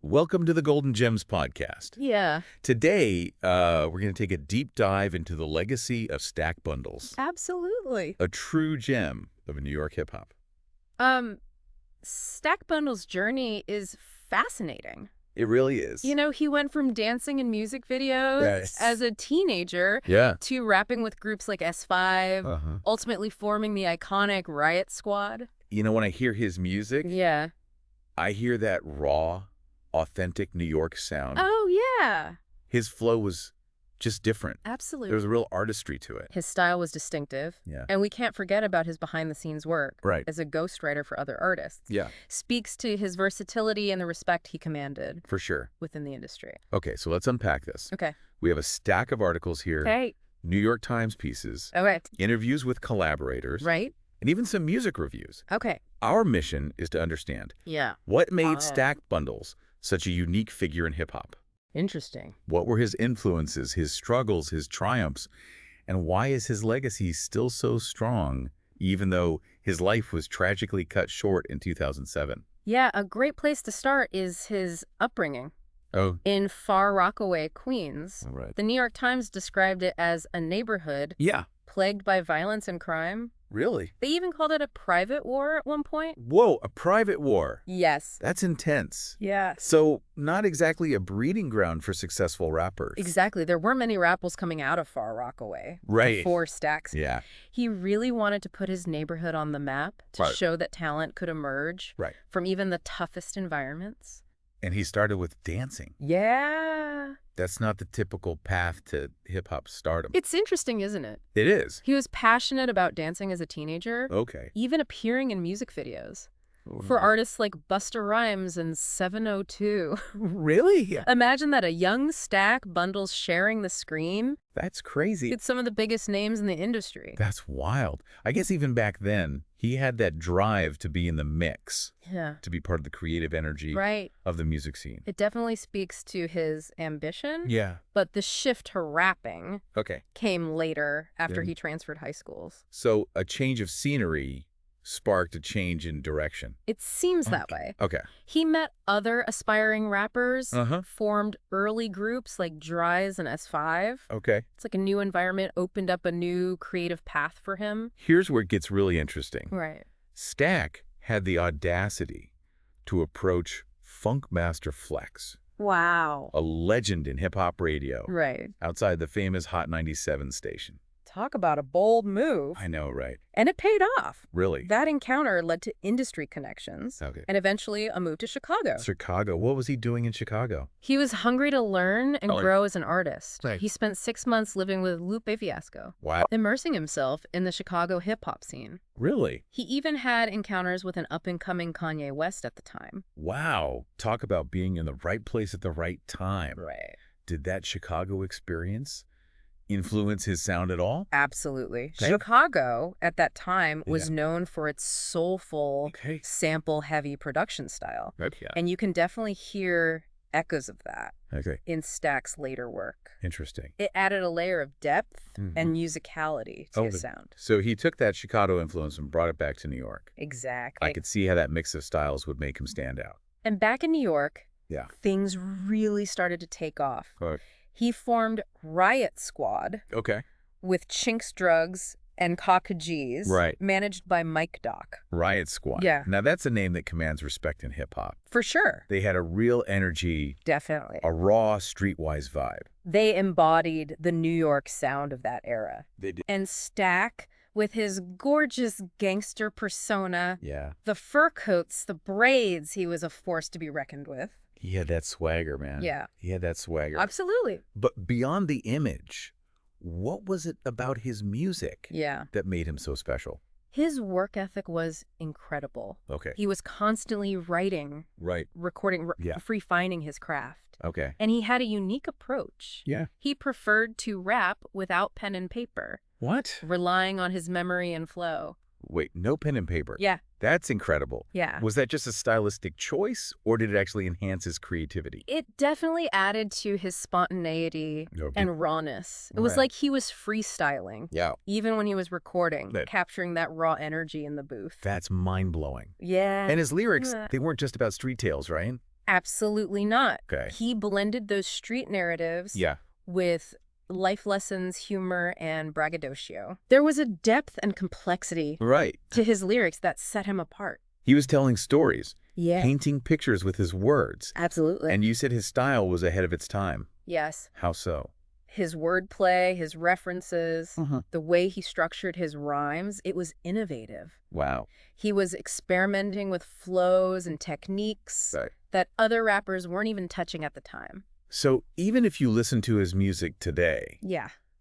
Welcome to the Golden Gems podcast. Yeah. Today, we're going to take a deep dive into the legacy of stack bundles. Absolutely. A true gem of New York hip-hop. Stack Bundle's journey is fascinating. It really is. You know, he went from dancing in music videos as a teenager to rapping with groups like S5, ultimately forming the iconic Riot Squad. You know, when I hear his music, I hear that raw, authentic New York sound. Oh, yeah. His flow was just different. Absolutely. There was a real artistry to it. His style was distinctive. Yeah. And we can't forget about his behind-the-scenes work as a ghostwriter for other artists. Yeah. Speaks to his versatility and the respect he commanded. For sure. Within the industry. Okay, so let's unpack this. Okay. We have a stack of articles here. Okay. New York Times pieces. Okay. Interviews with collaborators. Right. And even some music reviews. Okay. Our mission is to understand what made Stack Bundles such a unique figure in hip-hop. Interesting. What were his influences, his struggles, his triumphs, and why is his legacy still so strong, even though his life was tragically cut short in 2007? Yeah, a great place to start is his upbringing. Oh. In Far Rockaway, Queens. All right. The New York Times described it as a neighborhood plagued by violence and crime. Really? They even called it a private war at one point. Whoa, a private war? Yes. That's intense. Yeah. So not exactly a breeding ground for successful rappers. Exactly. There weren't many rappers coming out of Far Rockaway. Right. Before Stacks. Yeah. He really wanted to put his neighborhood on the map to show that talent could emerge from even the toughest environments. And he started with dancing. Yeah. That's not the typical path to hip-hop stardom. It's interesting, isn't it? It is. He was passionate about dancing as a teenager. Okay. Even appearing in music videos. For artists like Busta Rhymes and 702. Really? Imagine that, a young Stack Bundles sharing the screen. That's crazy. It's some of the biggest names in the industry. That's wild. I guess even back then, he had that drive to be in the mix. Yeah. To be part of the creative energy of the music scene. It definitely speaks to his ambition. Yeah. But the shift to rapping came later after he transferred high schools. So a change of scenery sparked a change in direction. It seems that way. Okay. He met other aspiring rappers, formed early groups like Dries and S5. Okay. It's like a new environment opened up a new creative path for him. Here's where it gets really interesting. Right. Stack had the audacity to approach Funkmaster Flex. Wow. A legend in hip-hop radio. Right. Outside the famous Hot 97 station. Talk about a bold move. I know, right? And it paid off. Really? That encounter led to industry connections and eventually a move to Chicago. Chicago? What was he doing in Chicago? He was hungry to learn and grow as an artist. He spent 6 months living with Lupe Fiasco. Wow. Immersing himself in the Chicago hip-hop scene. Really? He even had encounters with an up-and-coming Kanye West at the time. Wow. Talk about being in the right place at the right time. Right. Did that Chicago experience influence his sound at all? Absolutely. Okay. Chicago, at that time, was known for its soulful, sample-heavy production style. And you can definitely hear echoes of that in Stack's later work. Interesting. It added a layer of depth and musicality to his sound. So he took that Chicago influence and brought it back to New York. Exactly. I could see how that mix of styles would make him stand out. And back in New York, things really started to take off. He formed Riot Squad with Chinks Drugs and Cockag's, managed by Mike Doc. Riot Squad. Yeah. Now, that's a name that commands respect in hip-hop. For sure. They had a real energy. Definitely. A raw, streetwise vibe. They embodied the New York sound of that era. They did. And Stack, with his gorgeous gangster persona, the fur coats, the braids, he was a force to be reckoned with. He had that swagger, man. Yeah. He had that swagger. Absolutely. But beyond the image, what was it about his music that made him so special? His work ethic was incredible. Okay. He was constantly writing, recording, refining his craft. Okay. And he had a unique approach. Yeah. He preferred to rap without pen and paper. What? Relying on his memory and flow. Wait, no pen and paper? Yeah. That's incredible. Yeah. Was that just a stylistic choice, or did it actually enhance his creativity? It definitely added to his spontaneity and rawness. It was like he was freestyling. Yeah. Even when he was recording, capturing that raw energy in the booth. That's mind-blowing. Yeah. And his lyrics, they weren't just about street tales, right? Absolutely not. Okay. He blended those street narratives with life lessons, humor, and braggadocio. There was a depth and complexity to his lyrics that set him apart. He was telling stories, Yeah. painting pictures with his words. Absolutely. And you said his style was ahead of its time. Yes. How so? His wordplay, his references, the way he structured his rhymes, it was innovative. Wow. He was experimenting with flows and techniques that other rappers weren't even touching at the time. So even if you listen to his music today,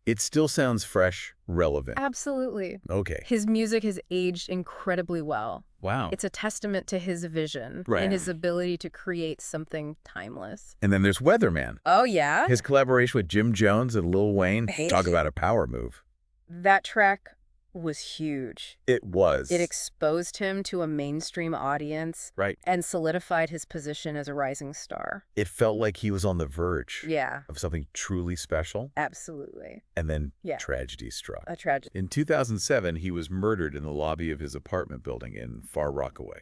it still sounds fresh, relevant. Absolutely. Okay. His music has aged incredibly well. Wow. It's a testament to his vision and his ability to create something timeless. And then there's Weatherman. Oh, yeah? His collaboration with Jim Jones and Lil Wayne. Talk about a power move. That track was huge. It was. It exposed him to a mainstream audience and solidified his position as a rising star. It felt like he was on the verge Yeah. of something truly special. Absolutely. And then tragedy struck. A tragedy. In 2007, he was murdered in the lobby of his apartment building in Far Rockaway.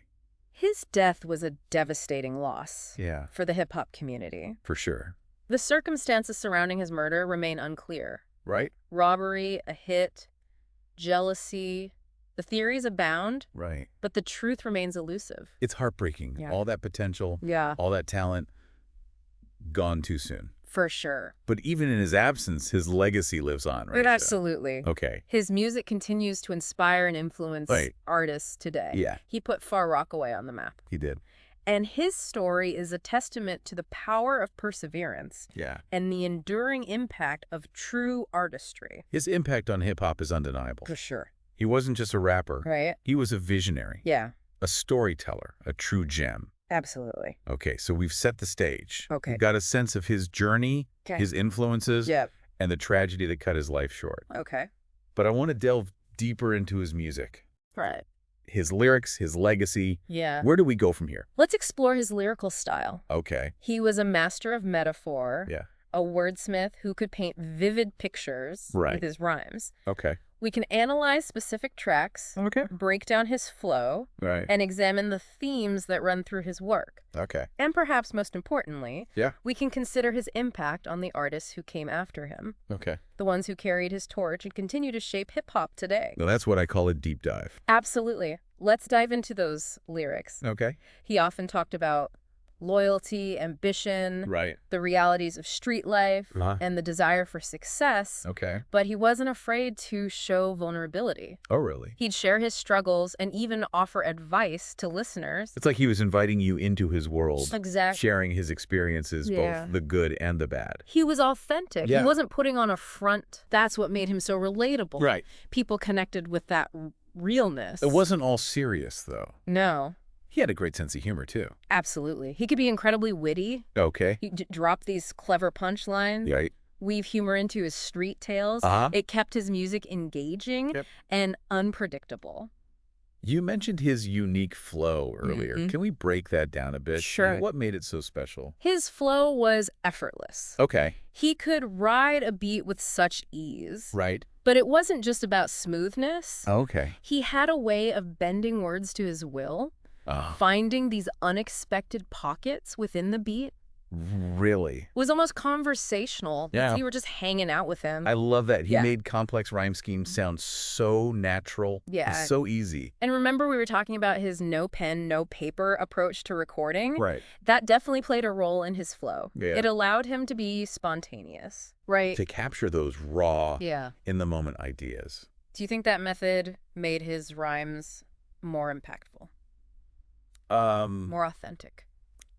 His death was a devastating loss for the hip-hop community. For sure. The circumstances surrounding his murder remain unclear. Right? Robbery, a hit, jealousy. The theories abound, but the truth remains elusive. It's heartbreaking. All that potential, all that talent, gone too soon. For sure. But even in his absence, his legacy lives on, right? Absolutely. Okay. His music continues to inspire and influence artists today. Yeah. He put Far Rockaway on the map. He did. And his story is a testament to the power of perseverance and the enduring impact of true artistry. His impact on hip-hop is undeniable. For sure. He wasn't just a rapper. Right. He was a visionary. Yeah. A storyteller, a true gem. Absolutely. Okay, so we've set the stage. Okay. We've got a sense of his journey, his influences, and the tragedy that cut his life short. Okay. But I want to delve deeper into his music. Right. His lyrics, his legacy. Yeah. Where do we go from here? Let's explore his lyrical style. Okay. He was a master of metaphor. Yeah. A wordsmith who could paint vivid pictures with his rhymes. Okay. We can analyze specific tracks, break down his flow, and examine the themes that run through his work. Okay. And perhaps most importantly, we can consider his impact on the artists who came after him. Okay. The ones who carried his torch and continue to shape hip-hop today. Well, that's what I call a deep dive. Absolutely. Let's dive into those lyrics. Okay. He often talked about loyalty, ambition, the realities of street life, and the desire for success. Okay. But he wasn't afraid to show vulnerability. Oh, really? He'd share his struggles and even offer advice to listeners. It's like he was inviting you into his world. Exactly. Sharing his experiences, both the good and the bad. He was authentic. Yeah. He wasn't putting on a front. That's what made him so relatable. Right. People connected with that realness. It wasn't all serious, though. No. He had a great sense of humor, too. Absolutely. He could be incredibly witty. Okay. He'd drop these clever punchlines. Right. Weave humor into his street tales. It kept his music engaging and unpredictable. You mentioned his unique flow earlier. Can we break that down a bit? Sure. What made it so special? His flow was effortless. Okay. He could ride a beat with such ease. Right. But it wasn't just about smoothness. Okay. He had a way of bending words to his will. Finding these unexpected pockets within the beat. Really? It was almost conversational. Yeah. You were just hanging out with him. I love that. He made complex rhyme schemes sound so natural. Yeah. And so easy. And remember we were talking about his no pen, no paper approach to recording? Right. That definitely played a role in his flow. Yeah. It allowed him to be spontaneous. Right. To capture those raw, yeah, in-the-moment ideas. Do you think that method made his rhymes more impactful? More authentic?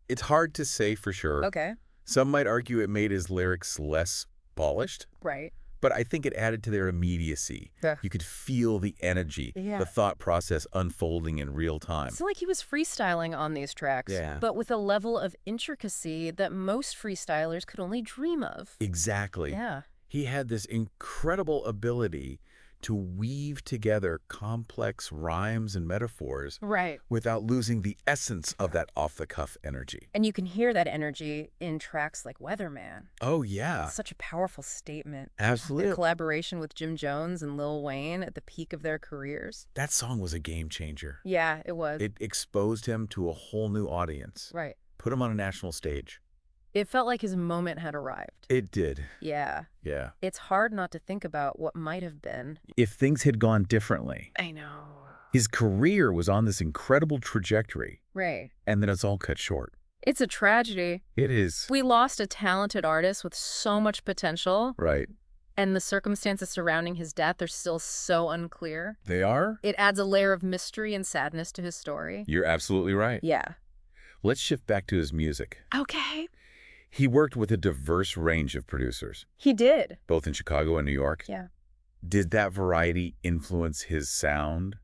It's hard to say for sure. Okay. Some might argue it made his lyrics less polished. Right. But I think it added to their immediacy. Yeah. You could feel the energy, the thought process unfolding in real time. It's like he was freestyling on these tracks, but with a level of intricacy that most freestylers could only dream of. Exactly. Yeah. He had this incredible ability to weave together complex rhymes and metaphors without losing the essence of that off-the-cuff energy. And you can hear that energy in tracks like Weatherman. Oh, yeah. It's such a powerful statement. Absolutely. The collaboration with Jim Jones and Lil Wayne at the peak of their careers. That song was a game changer. Yeah, it was. It exposed him to a whole new audience. Right. put him on a national stage. It felt like his moment had arrived. It did. Yeah. Yeah. It's hard not to think about what might have been. If things had gone differently. I know. His career was on this incredible trajectory. Right. And then it's all cut short. It's a tragedy. It is. We lost a talented artist with so much potential. Right. And the circumstances surrounding his death are still so unclear. They are? It adds a layer of mystery and sadness to his story. You're absolutely right. Yeah. Let's shift back to his music. Okay. He worked with a diverse range of producers. He did. Both in Chicago and New York. Yeah. Did that variety influence his sound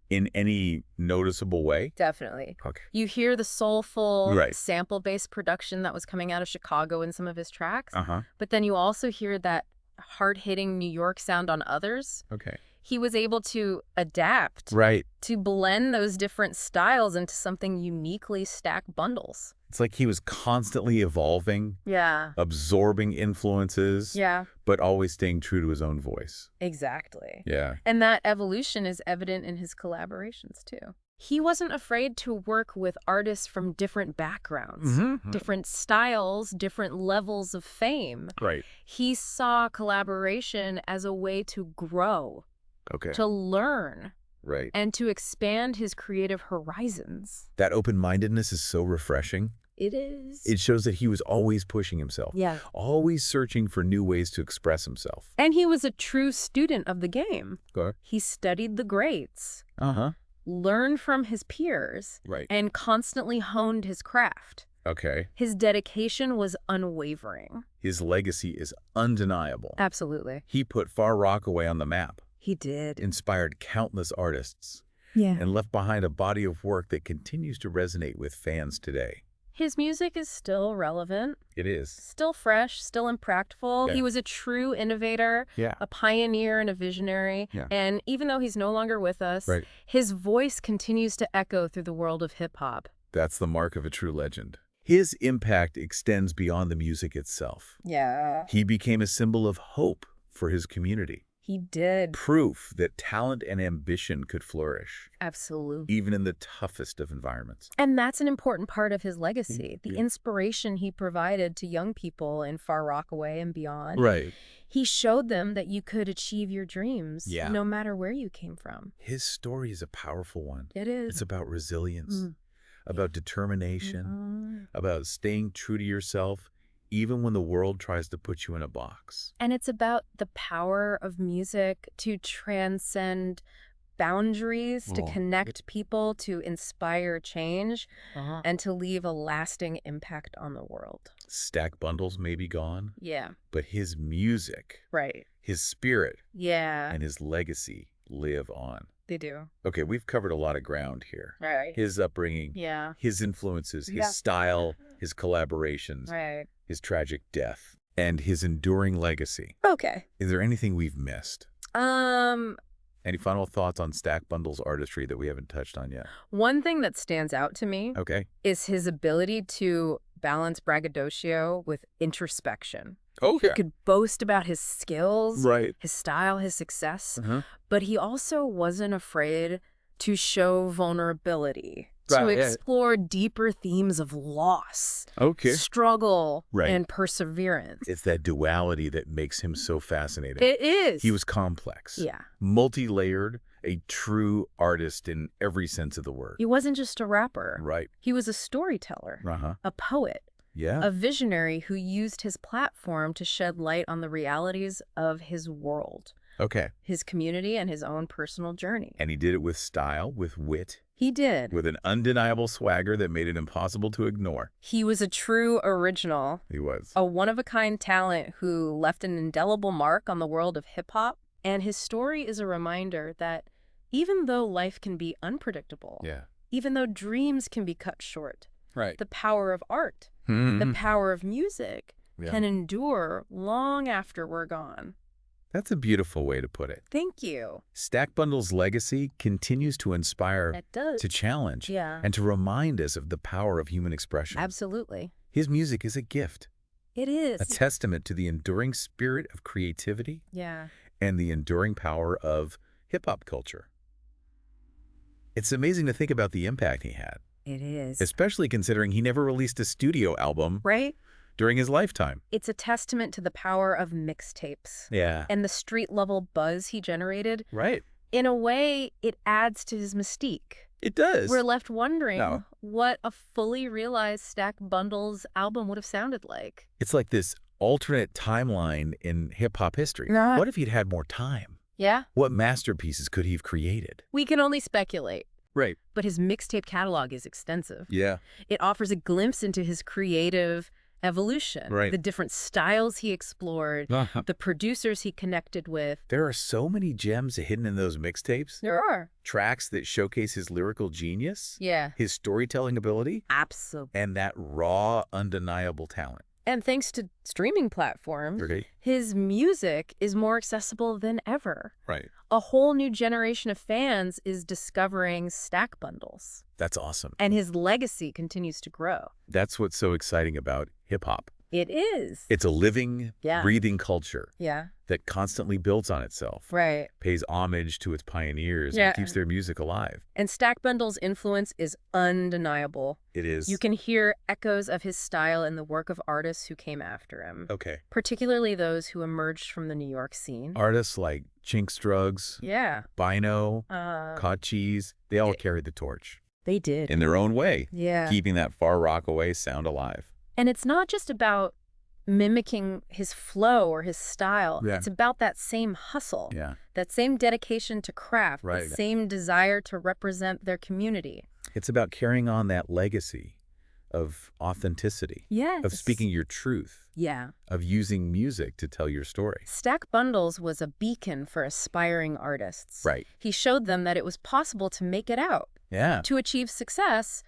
in any noticeable way? Definitely. Okay. You hear the soulful, Right. sample-based production that was coming out of Chicago in some of his tracks. Uh-huh. But then you also hear that hard-hitting New York sound on others. Okay. He was able to adapt. Right. To blend those different styles into something uniquely Stack Bundles. It's like he was constantly evolving, Yeah. absorbing influences, Yeah. but always staying true to his own voice. Exactly. Yeah. And that evolution is evident in his collaborations, too. He wasn't afraid to work with artists from different backgrounds, different styles, different levels of fame. Right. He saw collaboration as a way to grow, Okay. to learn, Right. and to expand his creative horizons. That open-mindedness is so refreshing. It is. It shows that he was always pushing himself. Yeah. Always searching for new ways to express himself. And he was a true student of the game. Okay. He studied the greats, Uh-huh. learned from his peers, Right. and constantly honed his craft. Okay. His dedication was unwavering. His legacy is undeniable. Absolutely. He put Far Rockaway on the map, He did. inspired countless artists, Yeah. and left behind a body of work that continues to resonate with fans today. His music is still relevant, It is. still fresh, still impactful. Yeah. He was a true innovator, Yeah. a pioneer and a visionary. Yeah. And even though he's no longer with us, Right. his voice continues to echo through the world of hip-hop. That's the mark of a true legend. His impact extends beyond the music itself. Yeah. He became a symbol of hope for his community. He did. Proof that talent and ambition could flourish, Absolutely. even in the toughest of environments. And that's an important part of his legacy, the Yeah. inspiration he provided to young people in Far Rockaway and beyond. Right. He showed them that you could achieve your dreams Yeah. no matter where you came from. His story is a powerful one. It is. It's about resilience, Mm. about determination, Mhm. about staying true to yourself, even when the world tries to put you in a box. And it's about the power of music to transcend boundaries, to Oh. connect people, to inspire change, Uh-huh. and to leave a lasting impact on the world. Stack Bundles may be gone, Yeah. but his music, Right. his spirit, Yeah. and his legacy live on. They do. Okay, we've covered a lot of ground here. Right. His upbringing, Yeah. his influences, his Yeah. style, his collaborations, Right. his tragic death, and his enduring legacy. Okay. Is there anything we've missed? Um, Any final thoughts on Stack Bundles' artistry that we haven't touched on yet? One thing that stands out to me Okay. is his ability to balance braggadocio with introspection. Okay. He could boast about his skills, Right. his style, his success, Uh-huh. but he also wasn't afraid to show vulnerability, to Right, yeah. explore deeper themes of loss, Okay. struggle, Right. and perseverance. It's that duality that makes him so fascinating. It is. He was complex. Yeah. Multi-layered, a true artist in every sense of the word. He wasn't just a rapper. Right. He was a storyteller, Uh-huh. a poet, Yeah. a visionary who used his platform to shed light on the realities of his world, Okay. his community, and his own personal journey. And he did it with style, with wit, He did. with an undeniable swagger that made it impossible to ignore. He was a true original, He was. a one-of-a-kind talent who left an indelible mark on the world of hip-hop. And his story is a reminder that even though life can be unpredictable, Yeah. even though dreams can be cut short, Right. the power of art, the power of music Yeah. can endure long after we're gone. That's a beautiful way to put it. Thank you. Stack Bundles' legacy continues to inspire, It does. to challenge, Yeah. and to remind us of the power of human expression. Absolutely. His music is a gift, It is. a testament to the enduring spirit of creativity Yeah. and the enduring power of hip-hop culture. It's amazing to think about the impact he had. It is. Especially considering he never released a studio album right? during his lifetime. It's a testament to the power of mixtapes. Yeah. And the street-level buzz he generated. Right. In a way, it adds to his mystique. It does. We're left wondering what a fully realized Stack Bundles album would have sounded like. It's like this alternate timeline in hip-hop history. What if he'd had more time? Yeah? What masterpieces could he have created? We can only speculate. Right. But his mixtape catalog is extensive. Yeah. It offers a glimpse into his creative evolution. Right. The different styles he explored, the producers he connected with. There are so many gems hidden in those mixtapes. There are. Tracks that showcase his lyrical genius. Yeah. His storytelling ability. Absolutely. And that raw, undeniable talent. And thanks to streaming platforms, his music is more accessible than ever. Right. A whole new generation of fans is discovering Stack Bundles. That's awesome. And his legacy continues to grow. That's what's so exciting about hip-hop. It is. It's a living, breathing culture that constantly builds on itself, pays homage to its pioneers, and keeps their music alive. And Stack Bundles' influence is undeniable. It is. You can hear echoes of his style in the work of artists who came after him. Okay. Particularly those who emerged from the New York scene. Artists like Chinks Drugs, Bino, Caught Cheese, they all carried the torch. They did. In their own way, Yeah. keeping that Far Rockaway sound alive. And it's not just about mimicking his flow or his style. Yeah. It's about that same hustle, Yeah. that same dedication to craft, Right. the same desire to represent their community. It's about carrying on that legacy of authenticity, Yes. of speaking your truth, Yeah. of using music to tell your story. Stack Bundles was a beacon for aspiring artists. Right. He showed them that it was possible to make it out, Yeah. to achieve success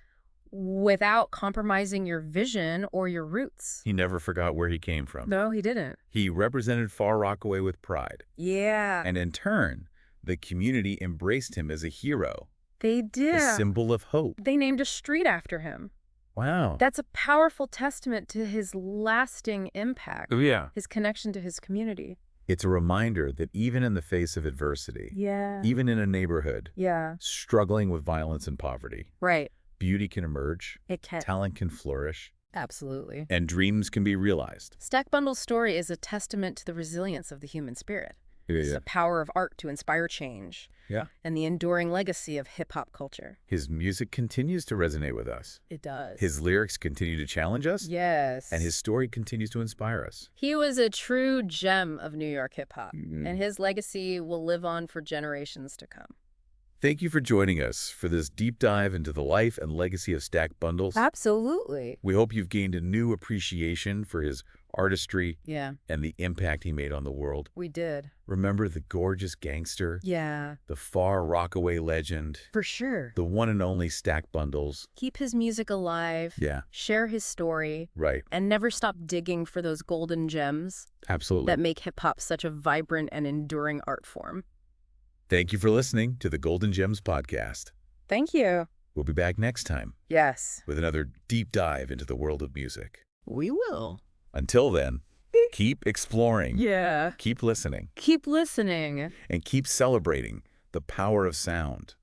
without compromising your vision or your roots. He never forgot where he came from. No, he didn't. He represented Far Rockaway with pride. Yeah. And in turn, the community embraced him as a hero, They did. a symbol of hope. They named a street after him. Wow. That's a powerful testament to his lasting impact, Yeah. his connection to his community. It's a reminder that even in the face of adversity, Yeah. even in a neighborhood Yeah. struggling with violence and poverty, Right. beauty can emerge, It can. talent can flourish, Absolutely. and dreams can be realized. Stack Bundle's story is a testament to the resilience of the human spirit. It's the power of art to inspire change. Yeah. And the enduring legacy of hip-hop culture. His music continues to resonate with us. It does. His lyrics continue to challenge us. Yes. And his story continues to inspire us. He was a true gem of New York hip-hop. And his legacy will live on for generations to come. Thank you for joining us for this deep dive into the life and legacy of Stack Bundles. Absolutely. We hope you've gained a new appreciation for his artistry and the impact he made on the world. We did. Remember the gorgeous gangster, Yeah. the Far Rockaway legend, For sure. the one and only Stack Bundles. Keep his music alive. Yeah. Share his story. Right. And never stop digging for those golden gems Absolutely. that make hip-hop such a vibrant and enduring art form. Thank you for listening to the Golden Gems podcast. Thank you. We'll be back next time Yes. with another deep dive into the world of music. We will. Until then, keep exploring, Yeah. keep listening, Keep listening. and keep celebrating the power of sound.